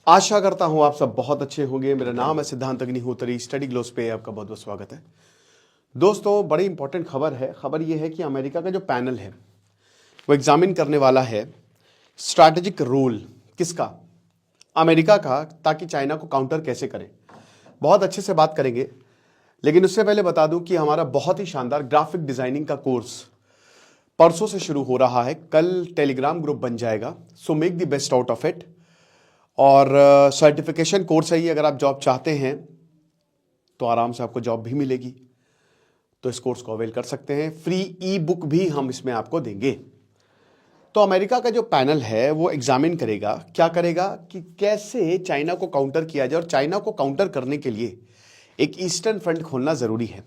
आशा करता हूं आप सब बहुत अच्छे होंगे। मेरा नाम है सिद्धांत अग्निहोत्री। स्टडी ग्लोस पे आपका बहुत बहुत स्वागत है। दोस्तों, बड़ी इंपॉर्टेंट खबर है। खबर यह है कि अमेरिका का जो पैनल है वो एग्जामिन करने वाला है स्ट्रैटेजिक रोल किसका, अमेरिका का, ताकि चाइना को काउंटर कैसे करें। बहुत अच्छे से बात करेंगे, लेकिन उससे पहले बता दूं कि हमारा बहुत ही शानदार ग्राफिक डिजाइनिंग का कोर्स परसों से शुरू हो रहा है। कल टेलीग्राम ग्रुप बन जाएगा, so make the best out of it. और सर्टिफिकेशन कोर्स है ये। अगर आप जॉब चाहते हैं तो आराम से आपको जॉब भी मिलेगी, तो इस कोर्स को अवेल कर सकते हैं। फ्री ई बुक भी हम इसमें आपको देंगे। तो अमेरिका का जो पैनल है वो एग्जामिन करेगा, क्या करेगा कि कैसे चाइना को काउंटर किया जाए। और चाइना को काउंटर करने के लिए एक ईस्टर्न फ्रंट खोलना जरूरी है।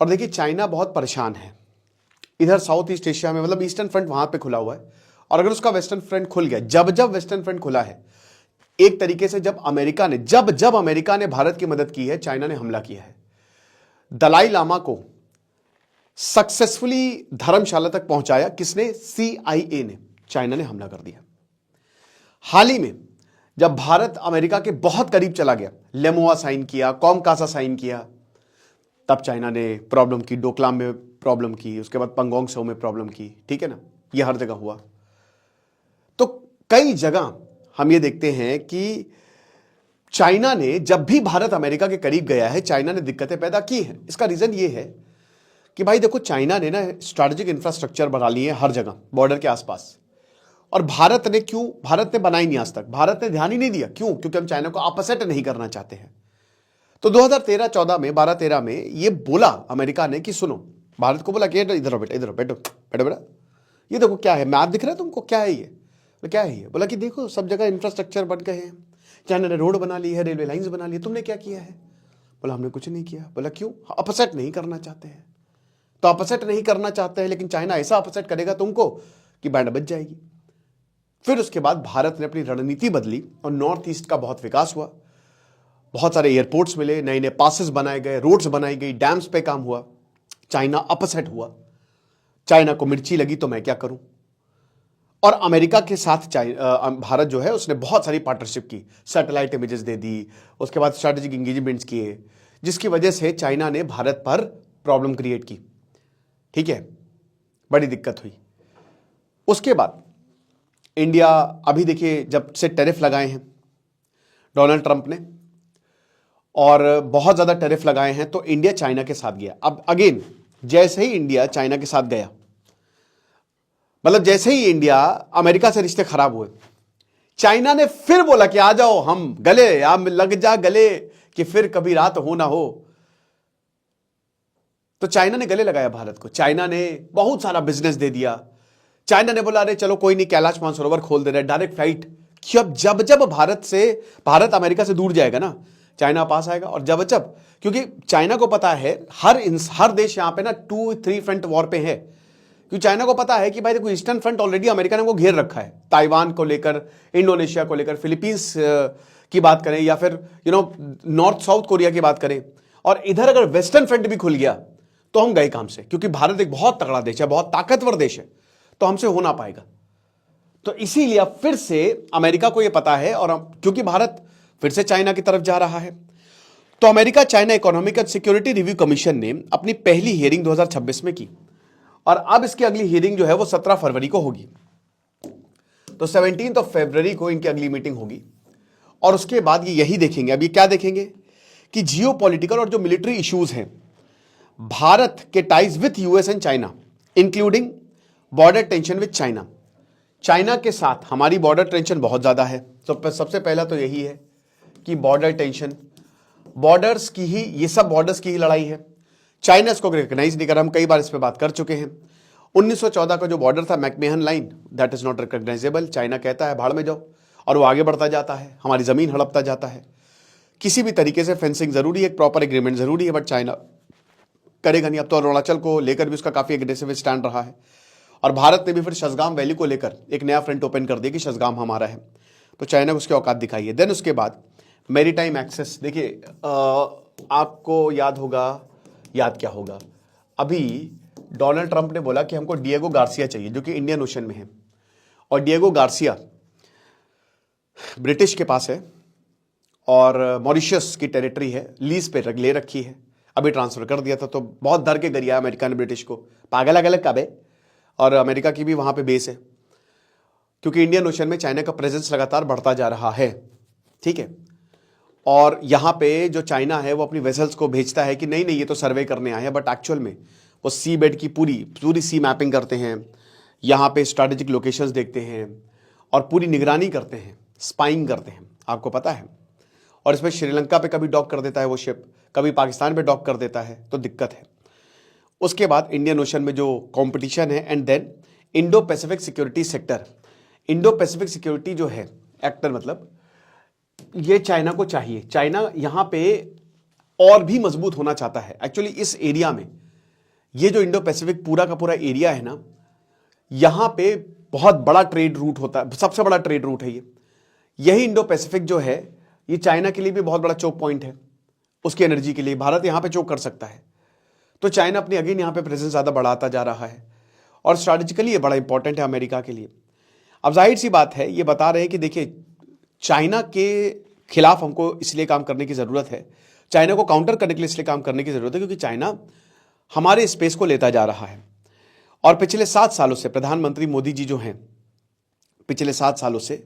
और देखिए, चाइना बहुत परेशान है इधर साउथ ईस्ट एशिया में, मतलब ईस्टर्न फ्रंट वहां पे खुला हुआ है। और अगर उसका वेस्टर्न फ्रंट खुल गया, जब जब वेस्टर्न फ्रंट खुला है, एक तरीके से जब जब अमेरिका ने भारत की मदद की है, चाइना ने हमला किया है। दलाई लामा को सक्सेसफुली धर्मशाला तक पहुंचाया किसने? CIA ने। चाइना ने हमला कर दिया। हाल ही में जब भारत अमेरिका के बहुत करीब चला गया, लेमुआ साइन किया, कॉमकासा साइन किया, तब चाइना ने प्रॉब्लम की, डोकलाम में प्रॉब्लम की, उसके बाद पंगोंग त्सो में प्रॉब्लम की। ठीक है ना, यह हर जगह हुआ। तो कई जगह हम ये देखते हैं कि चाइना ने जब भी भारत अमेरिका के करीब गया है, चाइना ने दिक्कतें पैदा की हैं। इसका रीजन ये है कि भाई देखो, चाइना ने ना स्ट्रैटेजिक इंफ्रास्ट्रक्चर बना लिए हैं हर जगह बॉर्डर के आसपास। और भारत ने बनाई नहीं आज तक। भारत ने ध्यान ही नहीं दिया। क्यों? क्योंकि हम चाइना को अपसेट नहीं करना चाहते हैं। तो 2013-14 में, 12-13 में ये बोला अमेरिका ने कि सुनो, भारत को बोला कि इधर बैठो बैठो बेटा, ये देखो क्या है, मैप दिख रहा है तुमको, क्या है ये? क्या है ये? बोला कि देखो सब जगह इंफ्रास्ट्रक्चर बन गए हैं, चाइना ने रोड बना ली है, रेलवे लाइंस बना ली है, तुमने क्या किया है? बोला हमने कुछ नहीं किया। बोला क्यों? अपसेट नहीं करना चाहते हैं। तो अपसेट नहीं करना चाहते हैं, लेकिन चाइना ऐसा अपसेट करेगा तुमको कि बैंड बच जाएगी। फिर उसके बाद भारत ने अपनी रणनीति बदली और नॉर्थ ईस्ट का बहुत विकास हुआ। बहुत सारे एयरपोर्ट्स मिले, नए नए पासेस बनाए गए, रोड्स बनाई गई, डैम्स पे काम हुआ। चाइना अपसेट हुआ। चाइना को मिर्ची लगी तो मैं क्या करूं। और अमेरिका के साथ भारत जो है उसने बहुत सारी पार्टनरशिप की, सैटेलाइट इमेजेस दे दी, उसके बाद स्ट्रैटेजिक एंगेजमेंट्स किए, जिसकी वजह से चाइना ने भारत पर प्रॉब्लम क्रिएट की। ठीक है, बड़ी दिक्कत हुई। उसके बाद इंडिया, अभी देखिए जब से टैरिफ लगाए हैं डोनाल्ड ट्रंप ने, और बहुत ज्यादा टैरिफ लगाए हैं, तो इंडिया चाइना के साथ गया। अब अगेन, जैसे ही इंडिया चाइना के साथ गया, मतलब जैसे ही इंडिया अमेरिका से रिश्ते खराब हुए, चाइना ने फिर बोला कि आ जाओ, हम गले, आप लग जा गले कि फिर कभी रात हो ना हो। तो चाइना ने गले लगाया भारत को। चाइना ने बहुत सारा बिजनेस दे दिया। चाइना ने बोला अरे चलो कोई नहीं, कैलाश मानसरोवर खोल दे रहे, डायरेक्ट फ्लाइट। जब जब भारत अमेरिका से दूर जाएगा ना, चाइना पास आएगा। और जब क्योंकि चाइना को पता है हर देश यहां पे ना 2-3 फ्रंट वॉर पे है। क्योंकि चाइना को पता है कि भाई देखो, ईस्टर्न फ्रंट ऑलरेडी अमेरिका ने वो घेर रखा है, ताइवान को लेकर, इंडोनेशिया को लेकर, फिलीपींस की बात करें, या फिर नॉर्थ साउथ कोरिया की बात करें। और इधर अगर वेस्टर्न फ्रंट भी खुल गया तो हम गए काम से, क्योंकि भारत एक बहुत तगड़ा देश है, बहुत ताकतवर देश है, तो हमसे हो ना पाएगा। तो इसीलिए फिर से अमेरिका को यह पता है, और क्योंकि भारत फिर से चाइना की तरफ जा रहा है, तो America China economic and security review commission ने अपनी पहली हियरिंग 2026 में की। और अब इसकी अगली हियरिंग जो है वो 17 फरवरी को होगी। तो 17 फरवरी को इनकी अगली मीटिंग होगी। और उसके बाद ये यही देखेंगे, अब ये क्या देखेंगे कि जियोपॉलिटिकल और जो मिलिट्री इश्यूज हैं, भारत के ties with US and China, including border tension with China. China के साथ हमारी बॉर्डर टेंशन बहुत ज्यादा है। तो सबसे पहला तो यही है कि बॉर्डर टेंशन, बॉर्डर्स की ही, ये सब बॉर्डर्स की ही लड़ाई है। चाइना इसको रिकॉग्नाइज नहीं कर रहा, हम कई बार इस पर बात कर चुके हैं। 1914 का जो बॉर्डर था, McMahon line, that is not recognisable. China कहता है भाड़ में जाओ, और वो आगे बढ़ता जाता है, हमारी जमीन हड़पता जाता है। किसी भी तरीके से फेंसिंग जरूरी है, प्रॉपर एग्रीमेंट जरूरी है, बट चाइना करेगा नहीं। अब तो अरुणाचल को लेकर भी उसका काफी एग्रेसिव स्टैंड रहा है। और भारत ने भी फिर शसगाम वैली को लेकर एक नया फ्रंट ओपन कर दिया कि शसगाम हमारा है। तो चाइना को उसकी औकात दिखाई है। देन उसके बाद मैरीटाइम एक्सेस, देखिए आपको याद क्या होगा, अभी डोनाल्ड ट्रंप ने बोला कि हमको डिएगो गार्सिया चाहिए, जो कि इंडियन ओशन में है। और डिएगो गार्सिया ब्रिटिश के पास है और मॉरिशस की टेरिटरी है, लीज पे ले रखी है, अभी ट्रांसफर कर दिया था। तो बहुत डर के गरिया अमेरिका ने ब्रिटिश को, पागल अलग कब है। और अमेरिका की भी वहां पे बेस है, क्योंकि इंडियन ओशन में चाइना का प्रेजेंस लगातार बढ़ता जा रहा है, ठीक है। और यहां पे जो चाइना है वो अपनी वेसल्स को भेजता है कि नहीं नहीं ये तो सर्वे करने आए हैं, बट एक्चुअल में वो सी बेड की पूरी सी मैपिंग करते हैं, यहां पे स्ट्रैटेजिक लोकेशंस देखते हैं और पूरी निगरानी करते हैं, स्पाइंग करते हैं, आपको पता है। और इसमें श्रीलंका पे कभी डॉक कर देता है वो शिप, कभी पाकिस्तान पे डॉक कर देता है, तो दिक्कत है। उसके बाद इंडियन ओशन में जो कंपटीशन है, and then Indo Pacific security sector. Indo Pacific security जो है एक्टर, मतलब ये चाइना को चाहिए। चाइना यहां पे और भी मजबूत होना चाहता है। एक्चुअली इस एरिया में, ये जो इंडो पैसिफिक पूरा का पूरा एरिया है ना, यहां पे बहुत बड़ा ट्रेड रूट होता है, सबसे बड़ा ट्रेड रूट है ये। यही इंडो पैसिफिक जो है ये चाइना के लिए भी बहुत बड़ा चोक पॉइंट है, उसकी एनर्जी के लिए। भारत यहां पे चोक कर सकता है, तो चाइना अपनी अगेन यहां पे प्रेजेंस ज्यादा बढ़ाता जा रहा है और स्ट्रैटेजिकली ये बड़ा इंपॉर्टेंट है अमेरिका के लिए। अब जाहिर सी बात है, ये बता रहे हैं कि देखिए चाइना के खिलाफ हमको इसलिए काम करने की जरूरत है, चाइना को काउंटर करने के लिए इसलिए काम करने की जरूरत है क्योंकि चाइना हमारे स्पेस को लेता जा रहा है। और पिछले 7 सालों से प्रधानमंत्री मोदी जी जो हैं, पिछले 7 सालों से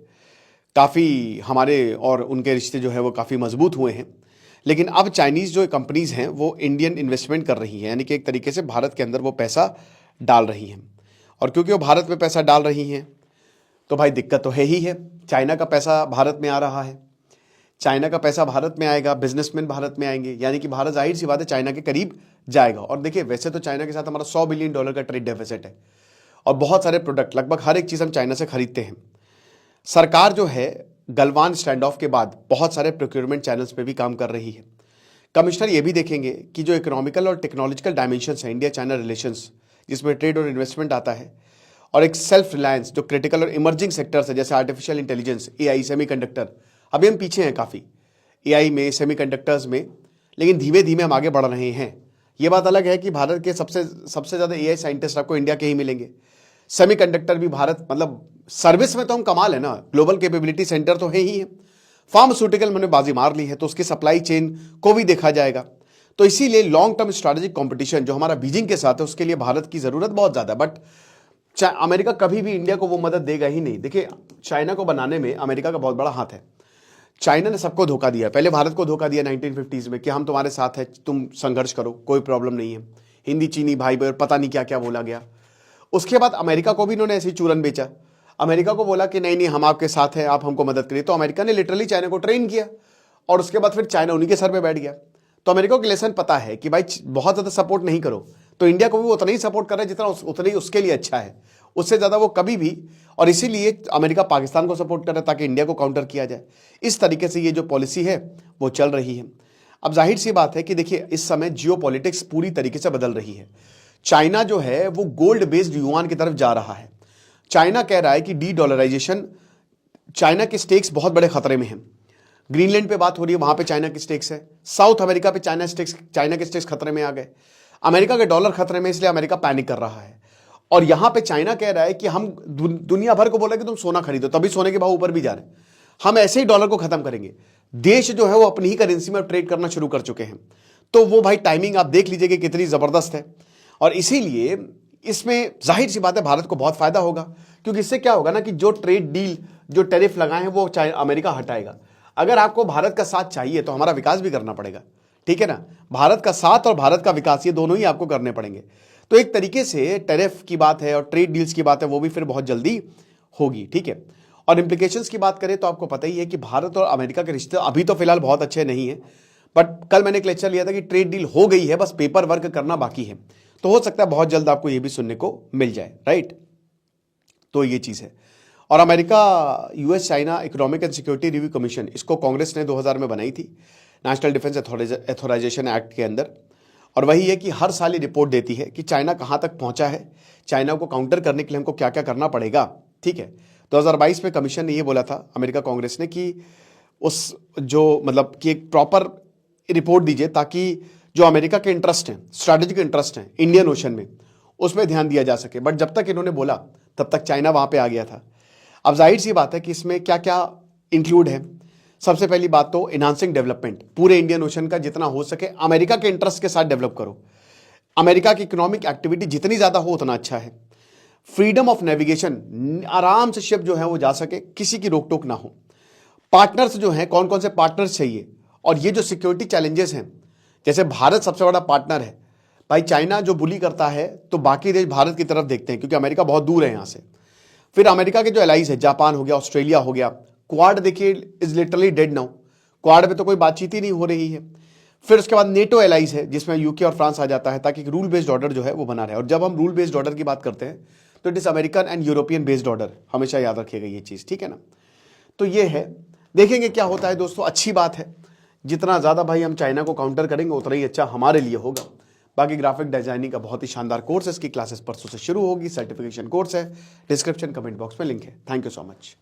काफ़ी हमारे और उनके रिश्ते जो है वो काफ़ी मजबूत हुए हैं। लेकिन अब चाइनीज़ जो कंपनीज हैं वो इंडियन इन्वेस्टमेंट कर रही हैं, यानी कि एक तरीके से भारत के अंदर वो पैसा डाल रही हैं। और क्योंकि वो भारत में पैसा डाल रही हैं तो भाई दिक्कत तो है ही है। चाइना का पैसा भारत में आ रहा है, चाइना का पैसा भारत में आएगा, बिजनेसमैन भारत में आएंगे, यानी कि भारत जाहिर सी बात है चाइना के करीब जाएगा। और देखिए वैसे तो चाइना के साथ हमारा $100 बिलियन का ट्रेड डेफिसिट है और बहुत सारे प्रोडक्ट, लगभग हर एक चीज़ हम चाइना से खरीदते हैं। सरकार जो है गलवान स्टैंड ऑफ के बाद बहुत सारे प्रोक्योरमेंट चैनल्स पे भी काम कर रही है। कमिश्नर ये भी देखेंगे कि जो इकोनॉमिकल और टेक्नोलॉजिकल डायमेंशंस है इंडिया चाइना रिलेशंस, जिसमें ट्रेड और इन्वेस्टमेंट आता है, और एक सेल्फ रिलायंस जो क्रिटिकल और इमर्जिंग सेक्टर्स है जैसे आर्टिफिशियल इंटेलिजेंस, एआई, सेमीकंडक्टर। अभी हम पीछे हैं काफ़ी एआई में, सेमीकंडक्टर्स में, लेकिन धीमे धीमे हम आगे बढ़ रहे हैं। ये बात अलग है कि भारत के सबसे ज़्यादा एआई साइंटिस्ट आपको इंडिया के ही मिलेंगे। सेमीकंडक्टर भी भारत, मतलब सर्विस में तो हम कमाल है ना, ग्लोबल कैपेबिलिटी सेंटर तो है ही है। फार्मास्यूटिकल मैंने बाजी मार ली है तो उसकी सप्लाई चेन को भी देखा जाएगा। तो इसीलिए लॉन्ग टर्म स्ट्रैटेजिक कंपटीशन जो हमारा बीजिंग के साथ है उसके लिए भारत की ज़रूरत बहुत ज़्यादा है। बट अमेरिका कभी भी इंडिया को वो मदद देगा ही नहीं। देखिए चाइना को बनाने में अमेरिका का बहुत बड़ा हाथ है। चाइना ने सबको धोखा दिया, पहले भारत को धोखा दिया 1950s में कि हम तुम्हारे साथ हैं, तुम संघर्ष करो, कोई प्रॉब्लम नहीं है। हिंदी चीनी भाई भाई पता नहीं क्या क्या बोला गया। उसके बाद अमेरिका को भी इन्होंने ऐसे ही चूरन बेचा। अमेरिका को बोला कि नहीं नहीं हम आपके साथ हैं, आप हमको मदद करिए। तो अमेरिका ने लिटरली चाइना को ट्रेन किया और उसके बाद फिर चाइना उन्हीं के सर पे बैठ गया। तो अमेरिका को लेसन पता है कि भाई बहुत ज़्यादा सपोर्ट नहीं करो, तो इंडिया को भी उतना ही सपोर्ट कर रहा है जितना उतना ही उसके लिए अच्छा है, उससे ज़्यादा वो कभी भी। और इसीलिए अमेरिका पाकिस्तान को सपोर्ट कर रहा है ताकि इंडिया को काउंटर किया जाए। इस तरीके से ये जो पॉलिसी है वो चल रही है। अब जाहिर सी बात है कि देखिए इस समय जियो पॉलिटिक्स पूरी तरीके से बदल रही है। चाइना जो है वो गोल्ड बेस्ड युआन की तरफ जा रहा है। चाइना कह रहा है कि डी डॉलराइजेशन, चाइना के स्टेक्स बहुत बड़े खतरे में हैं। ग्रीनलैंड पे बात हो रही है, वहां पे चाइना के स्टेक्स है। साउथ अमेरिका पे चाइना के स्टेक्स खतरे में आ गए। अमेरिका के डॉलर खतरे में, इसलिए अमेरिका पैनिक कर रहा है। और यहां पे चाइना कह रहा है कि हम दुनिया भर को बोला कि तुम सोना खरीदो, तभी सोने के भाव ऊपर भी जा रहे हैं। हम ऐसे ही डॉलर को खत्म करेंगे। देश जो है वो अपनी ही करेंसी में ट्रेड करना शुरू कर चुके हैं। तो वो भाई टाइमिंग आप देख लीजिए कि कितनी जबरदस्त है। और इसीलिए इसमें जाहिर सी बात है भारत को बहुत फायदा होगा, क्योंकि इससे क्या होगा ना कि जो ट्रेड डील, जो टैरिफ लगाए हैं वो अमेरिका हटाएगा। अगर आपको भारत का साथ चाहिए तो हमारा विकास भी करना पड़ेगा, ठीक है ना। भारत का साथ और भारत का विकास ये दोनों ही आपको करने पड़ेंगे। तो एक तरीके से टैरिफ की बात है और ट्रेड डील्स की बात है वो भी फिर बहुत जल्दी होगी, ठीक है। और इंप्लीकेशंस की बात करें तो आपको पता ही है कि भारत और अमेरिका के रिश्ते अभी तो फिलहाल बहुत अच्छे नहीं है, बट कल मैंने एक लेक्चर लिया था कि ट्रेड डील हो गई है, बस पेपर वर्क करना बाकी है। तो हो सकता है बहुत जल्द आपको ये भी सुनने को मिल जाए, राइट। तो ये चीज़ है। और America US China economic and security review commission, इसको कांग्रेस ने 2000 में बनाई थी नेशनल डिफेंस अथॉराइजेशन एक्ट के अंदर। और वही है कि हर साल ये रिपोर्ट देती है कि चाइना कहाँ तक पहुँचा है, चाइना को काउंटर करने के लिए हमको क्या क्या करना पड़ेगा, ठीक है। 2022 में कमीशन ने ये बोला था, अमेरिका कांग्रेस ने, कि उस जो मतलब कि एक प्रॉपर रिपोर्ट दीजिए ताकि जो अमेरिका के इंटरेस्ट हैं, स्ट्रैटेजिक इंटरेस्ट हैं इंडियन ओशन में, उसमें ध्यान दिया जा सके। बट जब तक इन्होंने बोला तब तक चाइना वहाँ पे आ गया था। अब जाहिर सी बात है कि इसमें क्या क्या इंक्लूड है। सबसे पहली बात तो इनहांसिंग डेवलपमेंट, पूरे इंडियन ओशन का जितना हो सके अमेरिका के इंटरेस्ट के साथ डेवलप करो। अमेरिका की इकोनॉमिक एक्टिविटी जितनी ज्यादा हो उतना अच्छा है। फ्रीडम ऑफ नेविगेशन, आराम से शिप जो है वो जा सके, किसी की रोक टोक ना हो। पार्टनर्स जो हैं, कौन कौन से पार्टनर्स चाहिए, और ये जो सिक्योरिटी चैलेंजेस हैं, जैसे भारत सबसे बड़ा पार्टनर है भाई, चाइना जो बुली करता है तो बाकी देश भारत की तरफ देखते हैं क्योंकि अमेरिका बहुत दूर है यहां से। फिर अमेरिका के जो एलाइज है, जापान हो गया, ऑस्ट्रेलिया हो गया, क्वाड देखिए is literally dead now, quad में तो कोई बातचीत ही नहीं हो रही है। फिर उसके बाद नेटो एलाइज है जिसमें यूके और फ्रांस आ जाता है, ताकि रूल बेस्ड ऑर्डर जो है वो बना रहे। और जब हम रूल बेस्ड ऑर्डर की बात करते हैं तो it is American and European based order, हमेशा याद रखिएगा ये चीज, ठीक है ना। तो ये है, देखेंगे क्या होता है दोस्तों। अच्छी बात है, जितना ज्यादा भाई हम चाइना को काउंटर करेंगे उतना ही अच्छा हमारे लिए होगा। बाकी ग्राफिक डिजाइनिंग का बहुत ही शानदार कोर्स है, इसकी क्लासेस परसों से शुरू होगी, सर्टिफिकेशन कोर्स है, डिस्क्रिप्शन कमेंट बॉक्स में लिंक है। Thank you so much.